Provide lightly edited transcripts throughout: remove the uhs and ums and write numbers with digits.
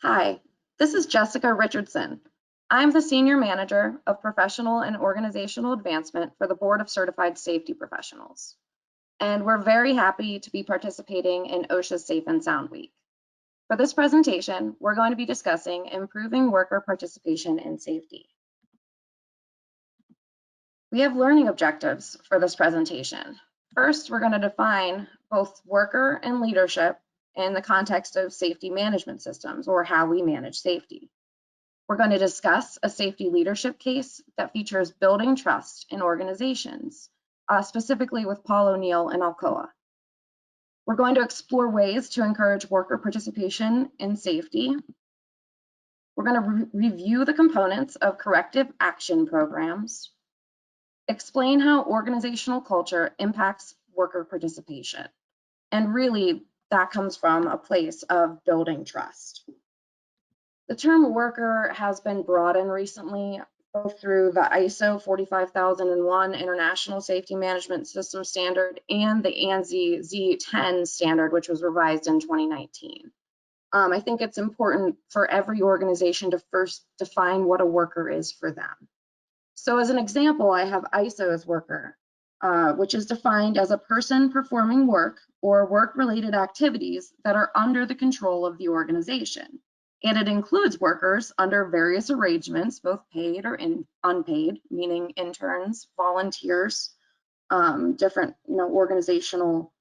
Hi, this is Jessica Richardson. I'm the Senior Manager of Professional and Organizational Advancement for the Board of Certified Safety Professionals. And we're very happy to be participating in OSHA's Safe and Sound Week. For this presentation, we're going to be discussing improving worker participation in safety. We have learning objectives for this presentation. First, we're going to define both worker and leadership in the context of safety management systems, or how we manage safety. We're going to discuss a safety leadership case that features building trust in organizations, specifically with Paul O'Neill and Alcoa. We're going to explore ways to encourage worker participation in safety. We're going to review the components of corrective action programs, explain how organizational culture impacts worker participation. And really, that comes from a place of building trust. The term worker has been broadened recently, both through the ISO 45001 International Safety Management System Standard and the ANSI Z10 standard, which was revised in 2019. I think it's important for every organization to first define what a worker is for them. So as an example, I have ISO as worker, which is defined as a person performing work or work-related activities that are under the control of the organization. And it includes workers under various arrangements, both paid or unpaid, meaning interns, volunteers, different organizational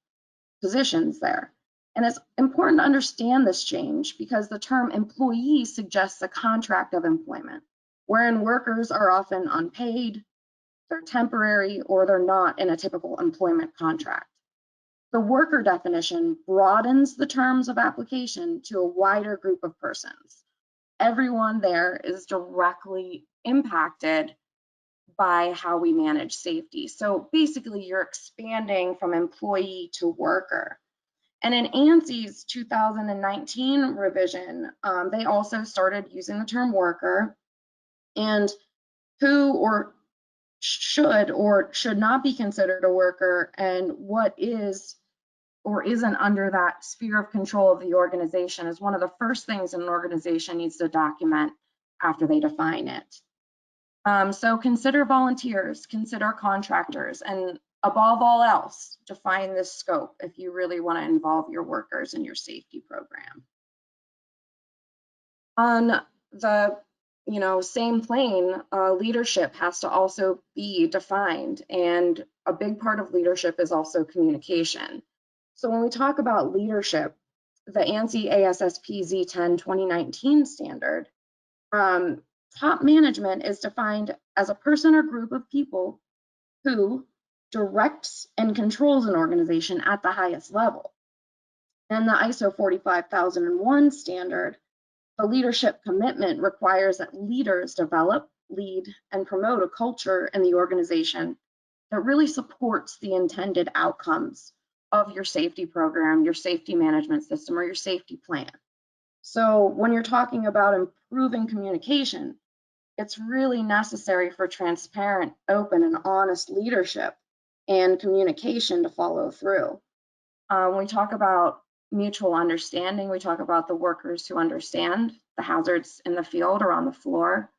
positions there. And it's important to understand this change because the term employee suggests a contract of employment, wherein workers are often unpaid, they're temporary, or they're not in a typical employment contract. The worker definition broadens the terms of application to a wider group of persons. Everyone there is directly impacted by how we manage safety. So basically, you're expanding from employee to worker. And in ANSI's 2019 revision, they also started using the term worker and who or should not be considered a worker and what is or isn't under that sphere of control of the organization is one of the first things an organization needs to document after they define it. So consider volunteers, consider contractors, and above all else, define this scope if you really want to involve your workers in your safety program. On the same plane, leadership has to also be defined, and a big part of leadership is also communication. So when we talk about leadership, the ANSI ASSP Z10 2019 standard, top management is defined as a person or group of people who directs and controls an organization at the highest level. And the ISO 45001 standard, the leadership commitment requires that leaders develop, lead, and promote a culture in the organization that really supports the intended outcomes of your safety program, your safety management system, or your safety plan. So when you're talking about improving communication, it's really necessary for transparent, open, and honest leadership and communication to follow through. When we talk about mutual understanding, we talk about the workers who understand the hazards in the field or on the floor,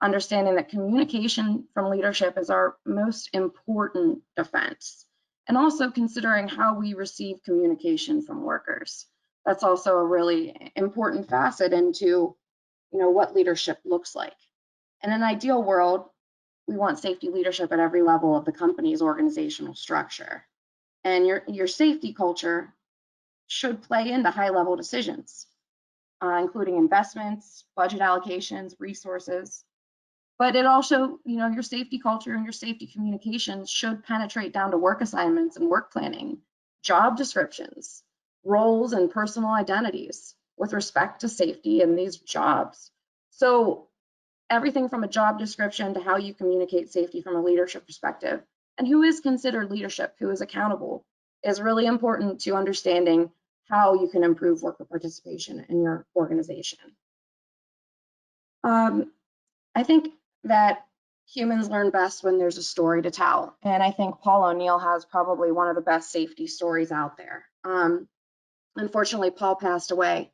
understanding that communication from leadership is our most important defense, and also considering how we receive communication from workers. That's also a really important facet into what leadership looks like. In an ideal world, we want safety leadership at every level of the company's organizational structure. And your safety culture should play into high-level decisions, including investments, budget allocations, resources. But it also, your safety culture and your safety communications should penetrate down to work assignments and work planning, job descriptions, roles, and personal identities with respect to safety in these jobs. So everything from a job description to how you communicate safety from a leadership perspective and who is considered leadership, who is accountable, is really important to understanding how you can improve worker participation in your organization. I think that humans learn best when there's a story to tell. And I think Paul O'Neill has probably one of the best safety stories out there. Unfortunately, Paul passed away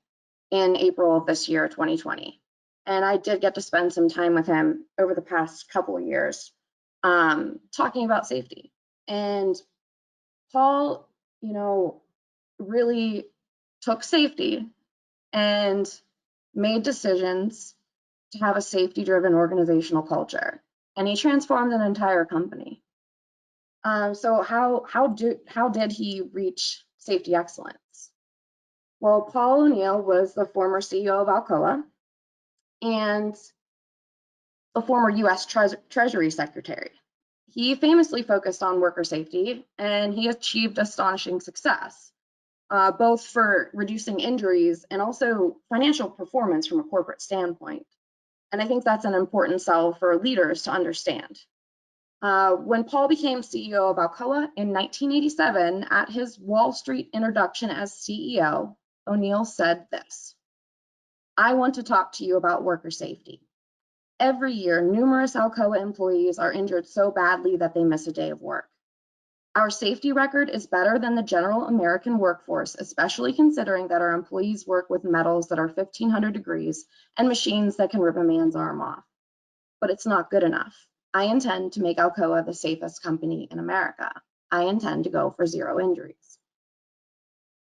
in April of this year, 2020. And I did get to spend some time with him over the past couple of years talking about safety. And Paul, really took safety and made decisions to have a safety-driven organizational culture. And he transformed an entire company. So how did he reach safety excellence? Well, Paul O'Neill was the former CEO of Alcoa and the former U.S. Treasury Secretary. He famously focused on worker safety, and he achieved astonishing success, both for reducing injuries and also financial performance from a corporate standpoint. And I think that's an important sell for leaders to understand. When Paul became CEO of Alcoa in 1987, at his Wall Street introduction as CEO, O'Neill said this: "I want to talk to you about worker safety. Every year, numerous Alcoa employees are injured so badly that they miss a day of work. Our safety record is better than the general American workforce, especially considering that our employees work with metals that are 1,500 degrees and machines that can rip a man's arm off. But it's not good enough. I intend to make Alcoa the safest company in America. I intend to go for zero injuries."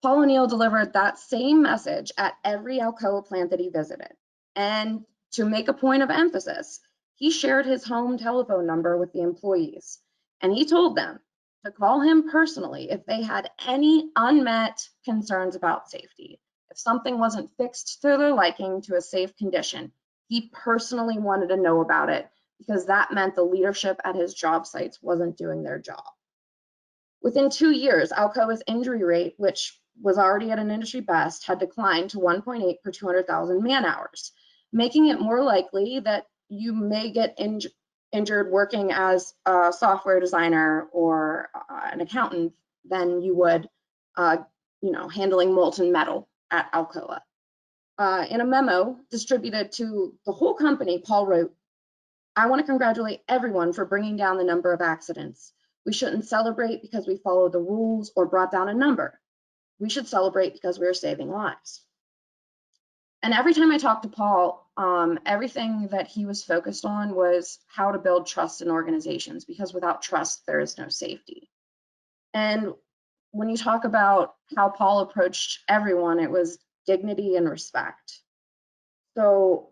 Paul O'Neill delivered that same message at every Alcoa plant that he visited. And to make a point of emphasis, he shared his home telephone number with the employees, and he told them to call him personally if they had any unmet concerns about safety. If something wasn't fixed to their liking to a safe condition, he personally wanted to know about it, because that meant the leadership at his job sites wasn't doing their job. Within 2 years, Alcoa's injury rate, which was already at an industry best, had declined to 1.8 per 200,000 man hours, making it more likely that you may get injured working as a software designer or an accountant than you would, handling molten metal at Alcoa. In a memo distributed to the whole company, Paul wrote, "I want to congratulate everyone for bringing down the number of accidents. We shouldn't celebrate because we followed the rules or brought down a number. We should celebrate because we are saving lives." And every time I talked to Paul, everything that he was focused on was how to build trust in organizations, because without trust, there is no safety. And when you talk about how Paul approached everyone, it was dignity and respect. So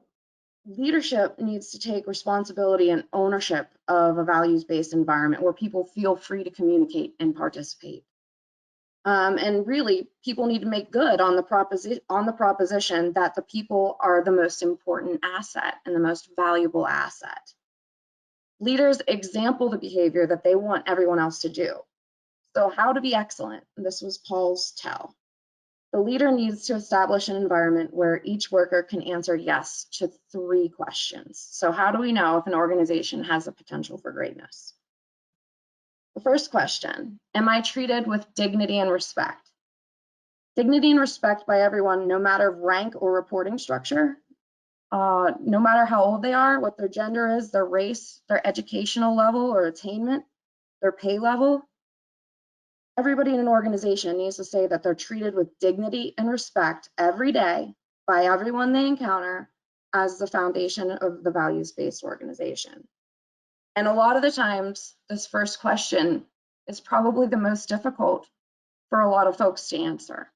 leadership needs to take responsibility and ownership of a values-based environment where people feel free to communicate and participate. And really, people need to make good on the proposition that the people are the most important asset and the most valuable asset. Leaders example the behavior that they want everyone else to do. So how to be excellent? This was Paul's tell. The leader needs to establish an environment where each worker can answer yes to 3 questions. So how do we know if an organization has the potential for greatness? The first question: am I treated with dignity and respect? Dignity and respect by everyone, no matter rank or reporting structure, no matter how old they are, what their gender is, their race, their educational level or attainment, their pay level. Everybody in an organization needs to say that they're treated with dignity and respect every day by everyone they encounter as the foundation of the values-based organization. And a lot of the times, this first question is probably the most difficult for a lot of folks to answer.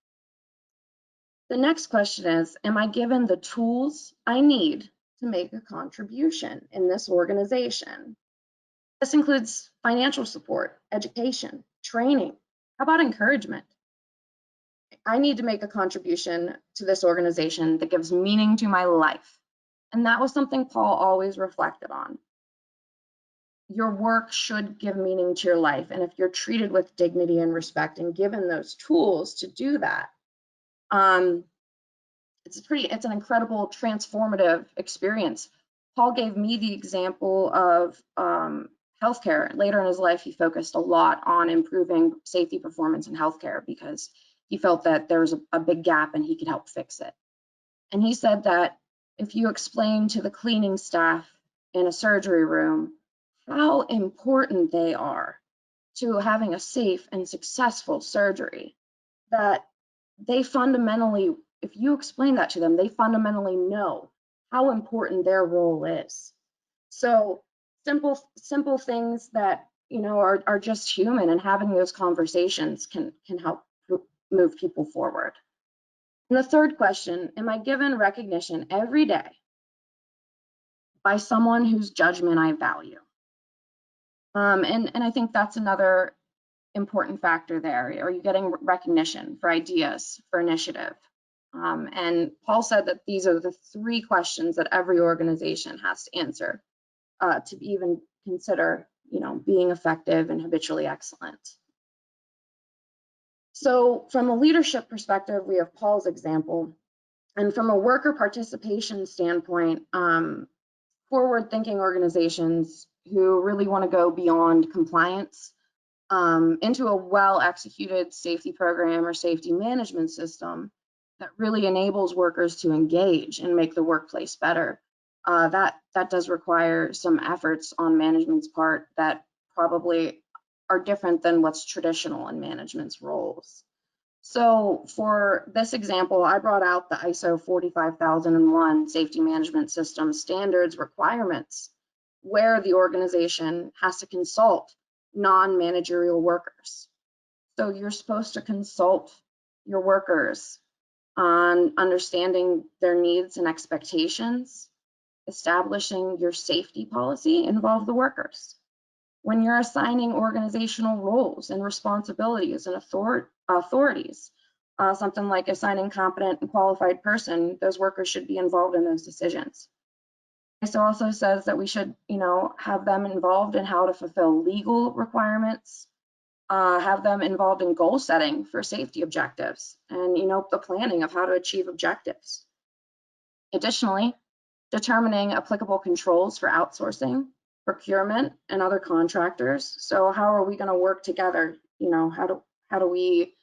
The next question is, am I given the tools I need to make a contribution in this organization? This includes financial support, education, training. How about encouragement? I need to make a contribution to this organization that gives meaning to my life. And that was something Paul always reflected on. Your work should give meaning to your life. And if you're treated with dignity and respect and given those tools to do that, it's an incredible transformative experience. Paul gave me the example of healthcare. Later in his life, he focused a lot on improving safety performance in healthcare because he felt that there was a big gap and he could help fix it. And he said that if you explain to the cleaning staff in a surgery room how important they are to having a safe and successful surgery, that they fundamentally if you explain that to them, they fundamentally know how important their role is. So simple things that, you know, are just human, and having those conversations can help move people forward. And the third question, am I given recognition every day by someone whose judgment I value? And I think that's another important factor there. Are you getting recognition for ideas, for initiative? And Paul said that these are the 3 questions that every organization has to answer to even consider, you know, being effective and habitually excellent. So from a leadership perspective, we have Paul's example. And from a worker participation standpoint, forward-thinking organizations who really want to go beyond compliance into a well-executed safety program or safety management system that really enables workers to engage and make the workplace better. That does require some efforts on management's part that probably are different than what's traditional in management's roles. So for this example, I brought out the ISO 45001 safety management system standards requirements, where the organization has to consult non-managerial workers. So you're supposed to consult your workers on understanding their needs and expectations. Establishing your safety policy involve the workers. When you're assigning organizational roles and responsibilities and authorities, something like assigning competent and qualified person, those workers should be involved in those decisions. ISO also says that we should, you know, have them involved in how to fulfill legal requirements, have them involved in goal setting for safety objectives, and, you know, the planning of how to achieve objectives. Additionally, determining applicable controls for outsourcing, procurement, and other contractors. So how are we going to work together? You know, how do we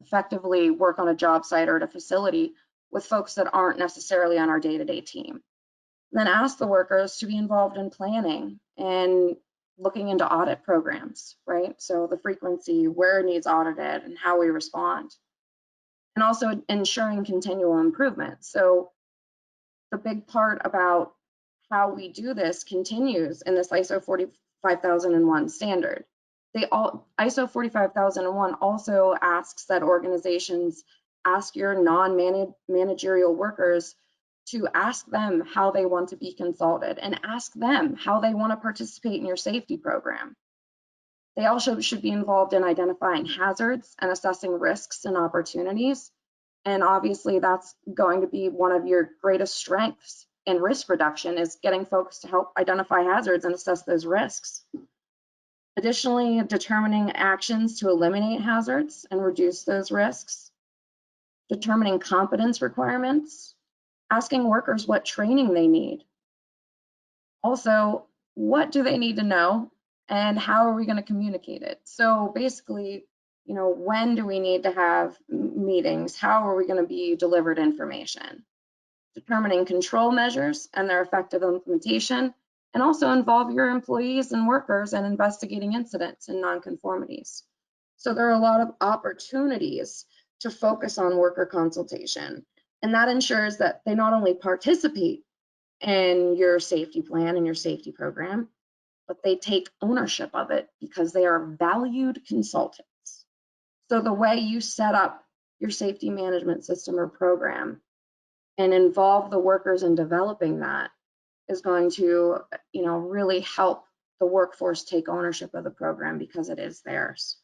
effectively work on a job site or at a facility with folks that aren't necessarily on our day-to-day team? And then ask the workers to be involved in planning and looking into audit programs, right? So the frequency, where it needs audited, and how we respond. And also ensuring continual improvement. So the big part about how we do this continues in this ISO 45001 standard. ISO 45001 also asks that organizations ask your non-managerial workers to ask them how they want to be consulted, and ask them how they want to participate in your safety program. They also should be involved in identifying hazards and assessing risks and opportunities. And obviously that's going to be one of your greatest strengths in risk reduction, is getting folks to help identify hazards and assess those risks. Additionally, determining actions to eliminate hazards and reduce those risks. Determining competence requirements. Asking workers what training they need. Also, what do they need to know, and how are we going to communicate it? So basically, you know, when do we need to have meetings? How are we going to be delivered information? Determining control measures and their effective implementation, and also involve your employees and workers in investigating incidents and nonconformities. So there are a lot of opportunities to focus on worker consultation, and that ensures that they not only participate in your safety plan and your safety program, but they take ownership of it because they are valued consultants. So the way you set up your safety management system or program and involve the workers in developing that is going to, you know, really help the workforce take ownership of the program because it is theirs.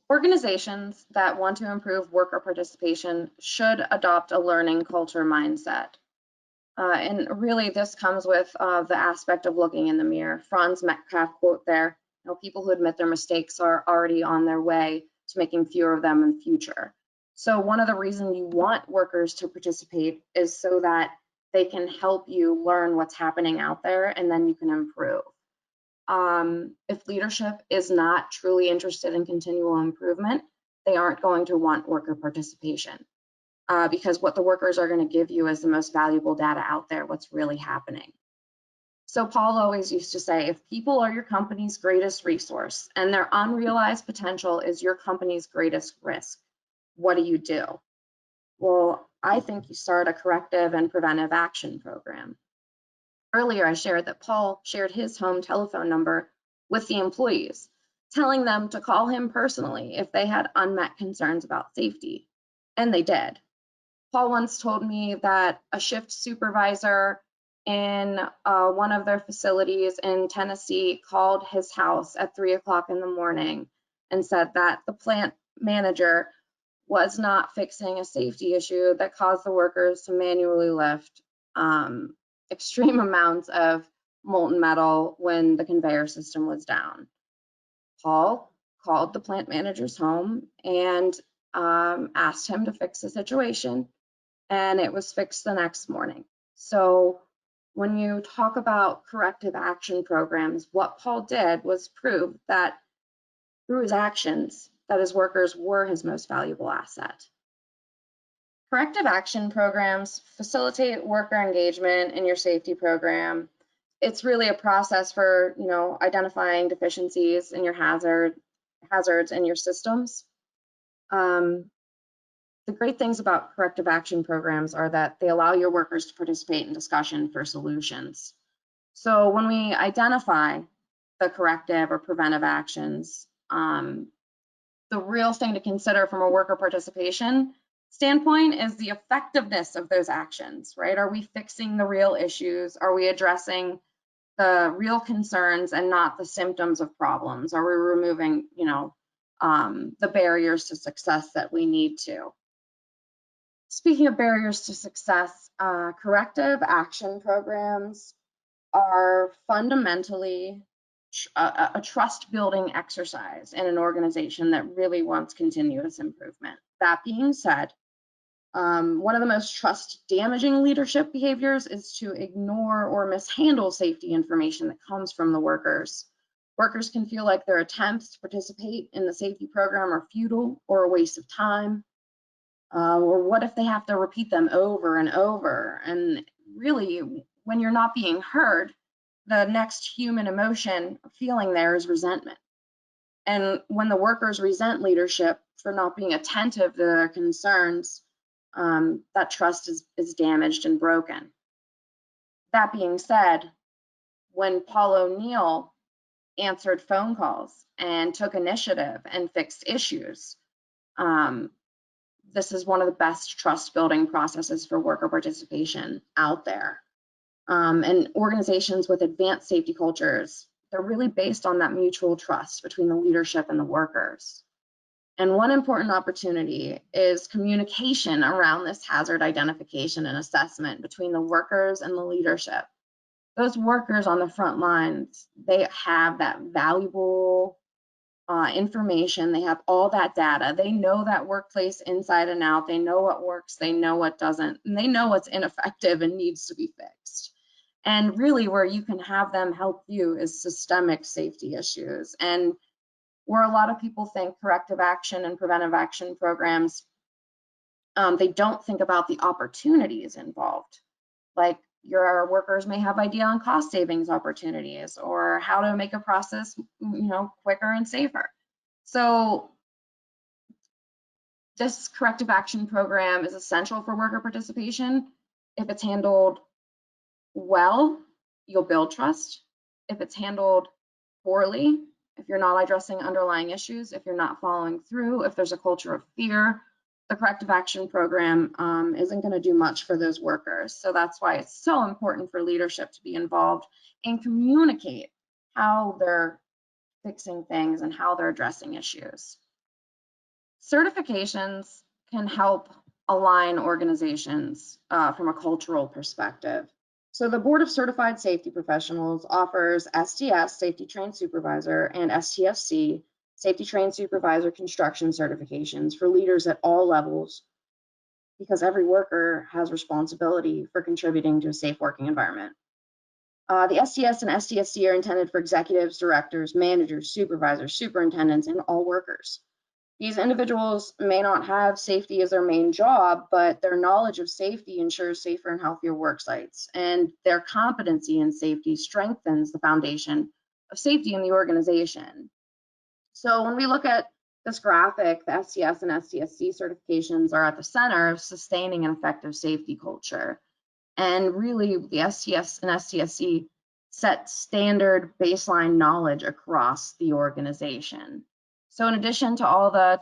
Organizations that want to improve worker participation should adopt a learning culture mindset. And really this comes with the aspect of looking in the mirror. Franz Metcalf quote there, you know, people who admit their mistakes are already on their way to making fewer of them in the future. So one of the reasons you want workers to participate is so that they can help you learn what's happening out there, and then you can improve. If leadership is not truly interested in continual improvement, they aren't going to want worker participation, because what the workers are going to give you is the most valuable data out there, what's really happening. So Paul always used to say, if people are your company's greatest resource and their unrealized potential is your company's greatest risk, what do you do? Well, I think you start a corrective and preventive action program. Earlier, I shared that Paul shared his home telephone number with the employees, telling them to call him personally if they had unmet concerns about safety, and they did. Paul once told me that a shift supervisor in one of their facilities in Tennessee called his house at 3 o'clock in the morning and said that the plant manager was not fixing a safety issue that caused the workers to manually lift extreme amounts of molten metal when the conveyor system was down. Paul called the plant manager's home and asked him to fix the situation, and it was fixed the next morning. So when you talk about corrective action programs, what Paul did was prove that through his actions, that his workers were his most valuable asset. Corrective action programs facilitate worker engagement in your safety program. It's really a process for, identifying deficiencies in your hazards in your systems. The great things about corrective action programs are that they allow your workers to participate in discussion for solutions. So when we identify the corrective or preventive actions, the real thing to consider from a worker participation standpoint is the effectiveness of those actions, right? Are we fixing the real issues? Are we addressing the real concerns and not the symptoms of problems? Are we removing, the barriers to success that we need to? Speaking of barriers to success, corrective action programs are fundamentally a trust building exercise in an organization that really wants continuous improvement. That being said, one of the most trust damaging leadership behaviors is to ignore or mishandle safety information that comes from the workers. Workers can feel like their attempts to participate in the safety program are futile or a waste of time. Or what if they have to repeat them over and over? And really, when you're not being heard, the next human emotion feeling there is resentment. And when the workers resent leadership for not being attentive to their concerns, that trust is damaged and broken. That being said, when Paul O'Neill answered phone calls and took initiative and fixed issues, this is one of the best trust building processes for worker participation out there. And organizations with advanced safety cultures, they're really based on that mutual trust between the leadership and the workers. And one important opportunity is communication around this hazard identification and assessment between the workers and the leadership. Those workers on the front lines, they have that valuable information. They have all that data. They know that workplace inside and out. They know what works, they know what doesn't, and they know what's ineffective and needs to be fixed. And really where you can have them help you is systemic safety issues. And where a lot of people think corrective action and preventive action programs, they don't think about the opportunities involved. Like your workers may have idea on cost savings opportunities or how to make a process, quicker and safer. So this corrective action program is essential for worker participation. If it's handled well, you'll build trust. If it's handled poorly, if you're not addressing underlying issues, if you're not following through, if there's a culture of fear, the corrective action program isn't going to do much for those workers. So that's why it's so important for leadership to be involved and communicate how they're fixing things and how they're addressing issues. Certifications can help align organizations from a cultural perspective. So the Board of Certified Safety Professionals offers STS, Safety Trained Supervisor, and STSC, Safety Trained Supervisor Construction certifications for leaders at all levels, because every worker has responsibility for contributing to a safe working environment. The STS and STSC are intended for executives, directors, managers, supervisors, superintendents, and all workers. These individuals may not have safety as their main job, but their knowledge of safety ensures safer and healthier work sites, and their competency in safety strengthens the foundation of safety in the organization. So when we look at This graphic, the STS and STSC certifications are at the center of sustaining an effective safety culture. And really, the STS and STSC set standard baseline knowledge across the organization. So in addition to all the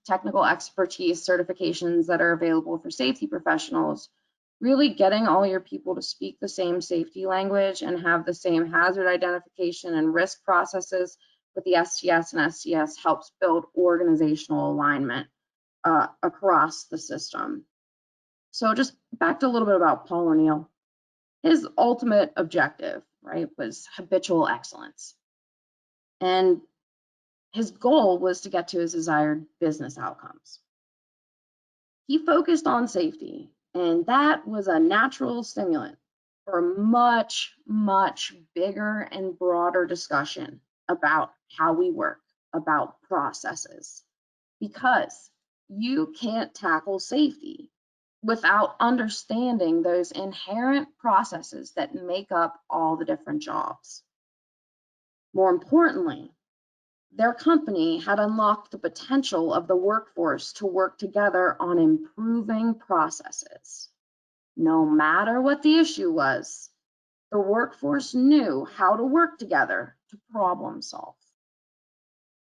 technical expertise certifications that are available for safety professionals, really getting all your people to speak the same safety language and have the same hazard identification and risk processes with the STS and STS helps build organizational alignment across the system. So just back to a little bit about Paul O'Neill. His ultimate objective, right, was habitual excellence. And his goal was to get to his desired business outcomes. He focused on safety, and that was a natural stimulant for a much, much bigger and broader discussion about how we work, about processes, because you can't tackle safety without understanding those inherent processes that make up all the different jobs. More importantly, their company had unlocked the potential of the workforce to work together on improving processes. No matter what the issue was, the workforce knew how to work together to problem solve.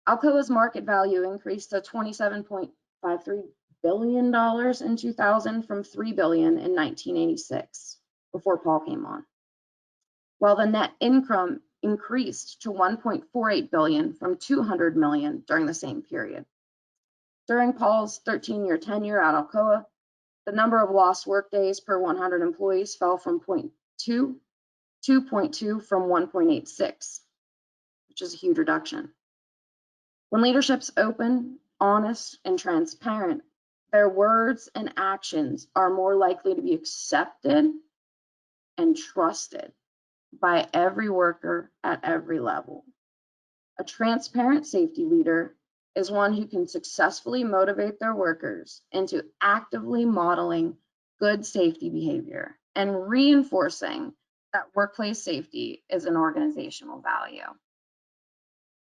Alcoa's market value increased to $27.53 billion in 2000 from $3 billion in 1986, before Paul came on, while the net income increased to $1.48 billion from $200 million during the same period. During Paul's 13-year tenure at Alcoa, the number of lost workdays per 100 employees fell from 2.2 from 1.86, which is a huge reduction. When leadership's open, honest, and transparent, their words and actions are more likely to be accepted and trusted by every worker at every level. A transparent safety leader is one who can successfully motivate their workers into actively modeling good safety behavior and reinforcing that workplace safety is an organizational value.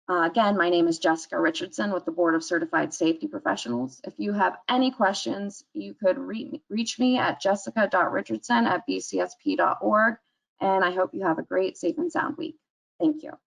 Again, my name is Jessica Richardson with the Board of Certified Safety Professionals. If you have any questions, you could reach me at jessica.richardson@bcsp.org, and I hope you have a great, safe, and sound week. Thank you.